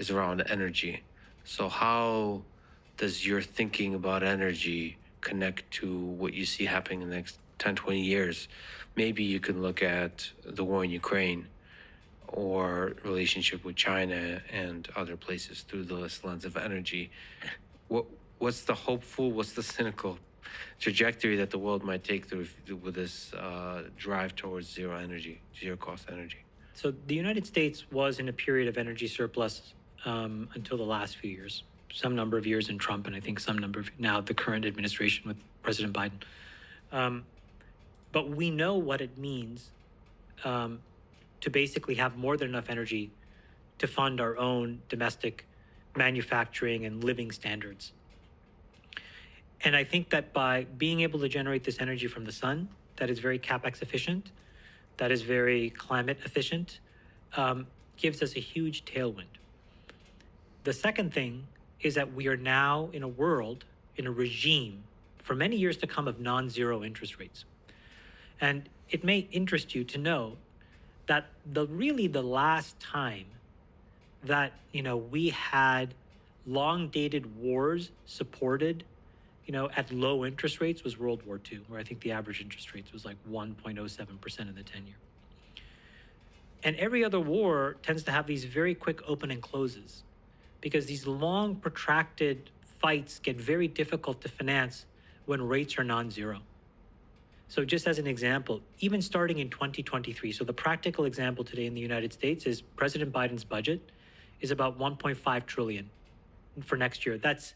is around energy. So how does your thinking about energy connect to what you see happening in the next 10, 20 years? Maybe you can look at the war in Ukraine or relationship with China and other places through this lens of energy. What what's the hopeful, what's the cynical trajectory that the world might take through with this drive towards zero energy, zero cost energy? So the United States was in a period of energy surplus until the last few years, some number of years in Trump, and I think some number of now the current administration with President Biden. But we know what it means to basically have more than enough energy to fund our own domestic manufacturing and living standards. And I think that by being able to generate this energy from the sun, that is very capex efficient, that is very climate efficient, gives us a huge tailwind. The second thing is that we are now in a world, in a regime, for many years to come of non-zero interest rates. And it may interest you to know that really the last time that we had long-dated wars supported at low interest rates was World War II, where I think the average interest rates was like 1.07% in the 10-year. And every other war tends to have these very quick open and closes because these long protracted fights get very difficult to finance when rates are non-zero. So just as an example, even starting in 2023, so the practical example today in the United States is President Biden's budget is about 1.5 trillion for next year. That's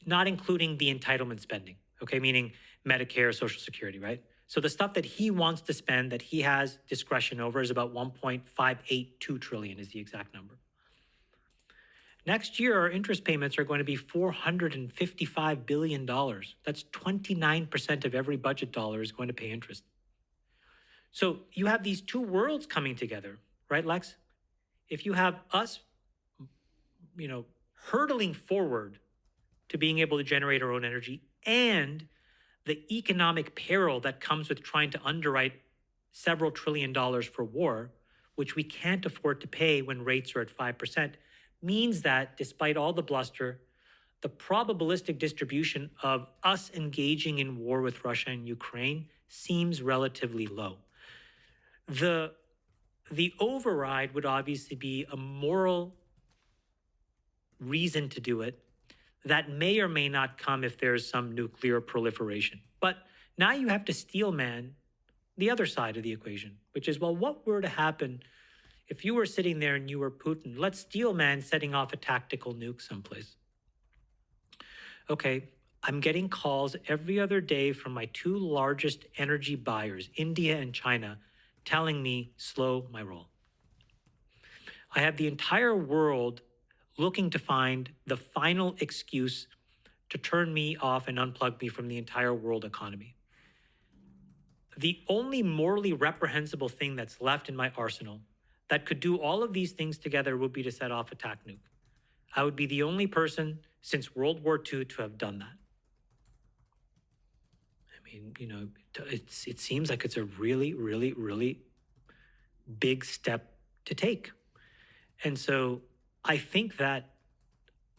not including the entitlement spending, okay? Meaning Medicare, Social Security, right? So the stuff that he wants to spend that he has discretion over is about 1.582 trillion is the exact number. Next year, our interest payments are going to be $455 billion. That's 29% of every budget dollar is going to pay interest. So you have these two worlds coming together, right, Lex? If you have us, hurtling forward to being able to generate our own energy and the economic peril that comes with trying to underwrite several $1 trillion for war, which we can't afford to pay when rates are at 5%, means that despite all the bluster, the probabilistic distribution of us engaging in war with Russia and Ukraine seems relatively low. The override would obviously be a moral reason to do it that may or may not come if there's some nuclear proliferation. But now you have to steelman the other side of the equation, which is, well, what were to happen if you were sitting there and you were Putin? Let's steelman setting off a tactical nuke someplace. Okay, I'm getting calls every other day from my two largest energy buyers, India and China, telling me, slow my roll. I have the entire world looking to find the final excuse to turn me off and unplug me from the entire world economy. The only morally reprehensible thing that's left in my arsenal that could do all of these things together would be to set off a tac nuke. I would be the only person since World War II to have done that. I mean, it seems like it's a really, really, really big step to take. And so I think that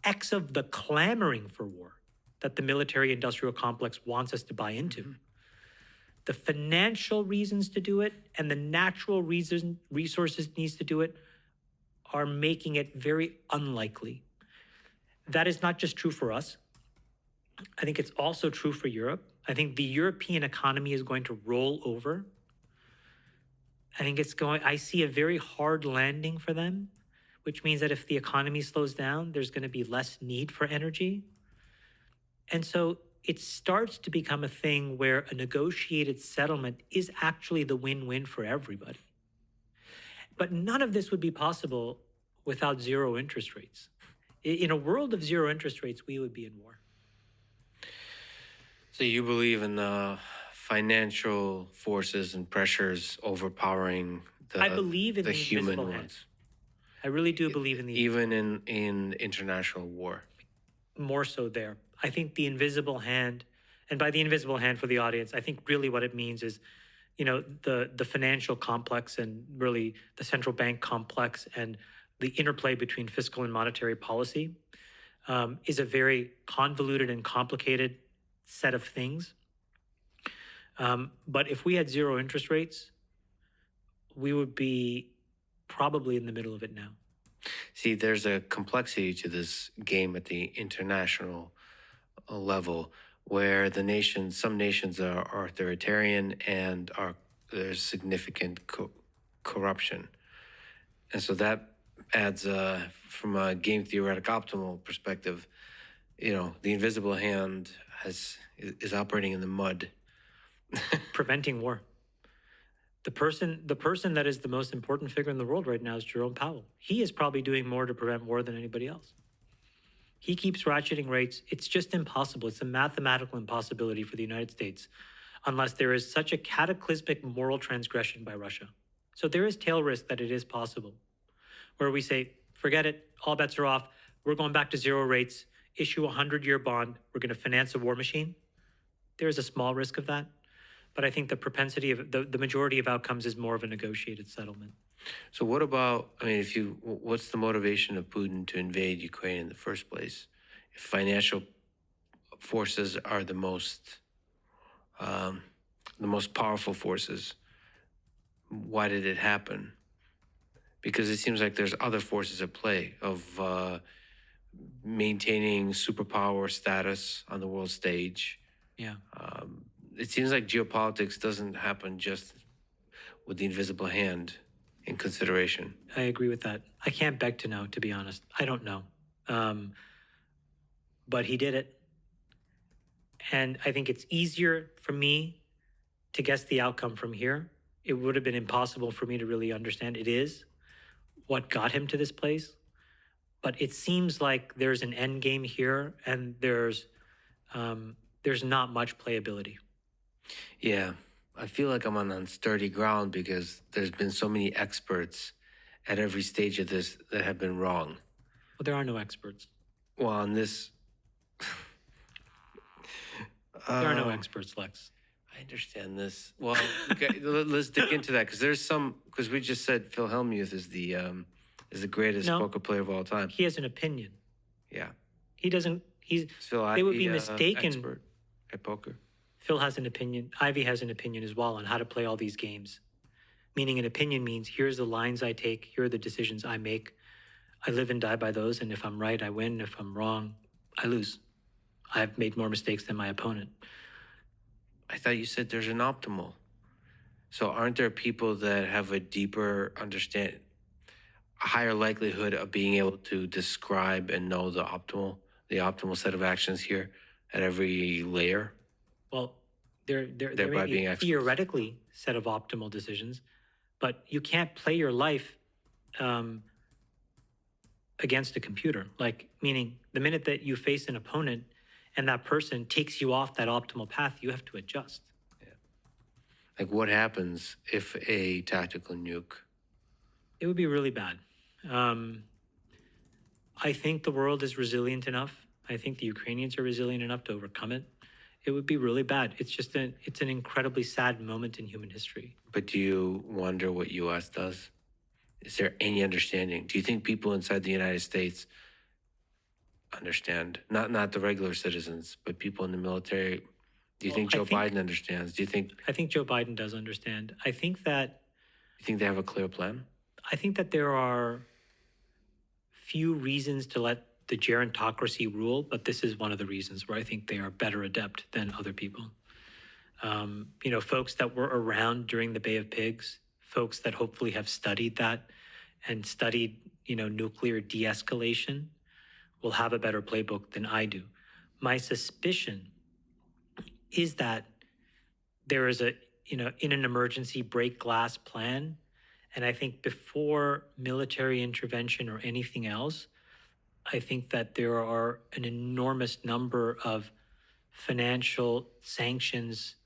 X of the clamoring for war that the military-industrial complex wants us to buy into, the financial reasons to do it and the natural resources needs to do it are making it very unlikely. That is not just true for us. I think it's also true for Europe. I think the European economy is going to roll over. I see a very hard landing for them, which means that if the economy slows down, there's going to be less need for energy. And so it starts to become a thing where a negotiated settlement is actually the win-win for everybody. But none of this would be possible without zero interest rates. In a world of zero interest rates, we would be in war. So you believe in the financial forces and pressures overpowering I believe in the human invisible hand. ones? I really do believe in the even in international war. More so there. I think the invisible hand, and by the invisible hand for the audience, I think really what it means is, the financial complex and really the central bank complex and the interplay between fiscal and monetary policy is a very convoluted and complicated set of things. But if we had zero interest rates, we would be probably in the middle of it now. See, there's a complexity to this game at the international level where some nations are authoritarian and there's significant corruption. And so that adds, from a game theoretic optimal perspective, the invisible hand is operating in the mud. Preventing war. The person that is the most important figure in the world right now is Jerome Powell. He is probably doing more to prevent war than anybody else. He keeps ratcheting rates. It's just impossible. It's a mathematical impossibility for the United States unless there is such a cataclysmic moral transgression by Russia. So there is tail risk that it is possible, where we say, forget it, all bets are off. We're going back to zero rates, issue a 100-year bond. We're going to finance a war machine. There is a small risk of that. But I think the propensity of the majority of outcomes is more of a negotiated settlement. So what about, what's the motivation of Putin to invade Ukraine in the first place? If financial forces are the most powerful forces, why did it happen? Because it seems like there's other forces at play of maintaining superpower status on the world stage. Yeah. It seems like geopolitics doesn't happen just with the invisible hand in consideration. I agree with that. I can't beg to know, to be honest. I don't know. But he did it. And I think it's easier for me to guess the outcome from here. It would have been impossible for me to really understand. It is what got him to this place. But it seems like there's an end game here, and there's not much playability. Yeah, I feel like I'm on unsturdy ground because there's been so many experts at every stage of this that have been wrong. Well, there are no experts. Well, on this... there are no experts, Lex. I understand this. Well, okay, let's dig into that because we just said Phil Hellmuth is the greatest poker player of all time. He has an opinion. Yeah. He doesn't. They would be mistaken. Expert at poker. Phil has an opinion. Ivy has an opinion as well on how to play all these games. Meaning, an opinion means here's the lines I take, here are the decisions I make. I live and die by those, and if I'm right, I win. If I'm wrong, I lose. I've made more mistakes than my opponent. I thought you said there's an optimal. So aren't there people that have a deeper understanding, a higher likelihood of being able to describe and know the optimal set of actions here at every layer? Well, there may be theoretically set of optimal decisions, but you can't play your life against a computer. Like, meaning the minute that you face an opponent and that person takes you off that optimal path, you have to adjust. Yeah. Like, what happens if a tactical nuke? It would be really bad. I think the world is resilient enough. I think the Ukrainians are resilient enough to overcome it. It would be really bad. It's an incredibly sad moment in human history. But do you wonder what U.S. does? Is there any understanding? Do you think people inside the United States understand? Not the regular citizens, but people in the military. Do you think Joe Biden understands? Do you think? I think Joe Biden does understand. I think that. You think they have a clear plan? I think that there are few reasons to let the gerontocracy rule, but this is one of the reasons where I think they are better adept than other people. Folks that were around during the Bay of Pigs, folks that hopefully have studied that and studied, nuclear de-escalation will have a better playbook than I do. My suspicion is that there is in an emergency break glass plan. And I think before military intervention or anything else, I think that there are an enormous number of financial sanctions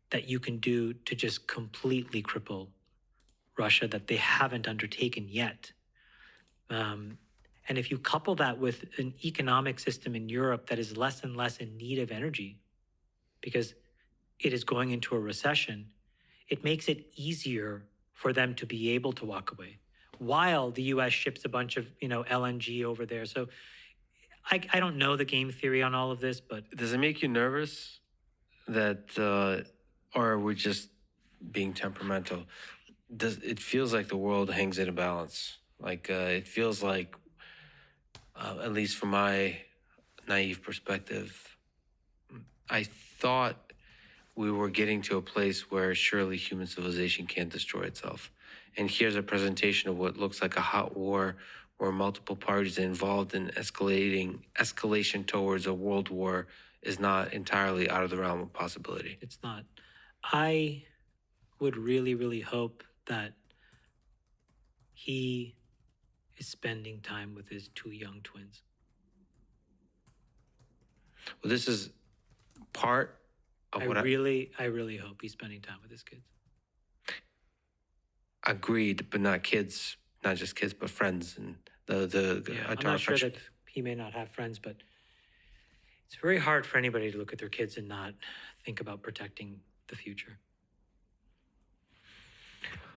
that you can do to just completely cripple Russia that they haven't undertaken yet. And if you couple that with an economic system in Europe that is less and less in need of energy because it is going into a recession, it makes it easier for them to be able to walk away. while the U.S. ships a bunch of LNG over there. So I don't know the game theory on all of this, but Does it make you nervous that, or we're just being temperamental? Does it feels like the world hangs in a balance? Like it feels like, at least from my naive perspective, I thought we were getting to a place where surely human civilization can't destroy itself. And here's a presentation of what looks like a hot war where multiple parties involved in escalation towards a world war is not entirely out of the realm of possibility. it's not. I would really, really hope that he is spending time with his two young twins. Well, this is part of I what really hope he's spending time with his kids. I agreed, but not kids, not just kids, but friends and the Yeah, I'm not sure that he may not have friends, but it's very hard for anybody to look at their kids and not think about protecting the future.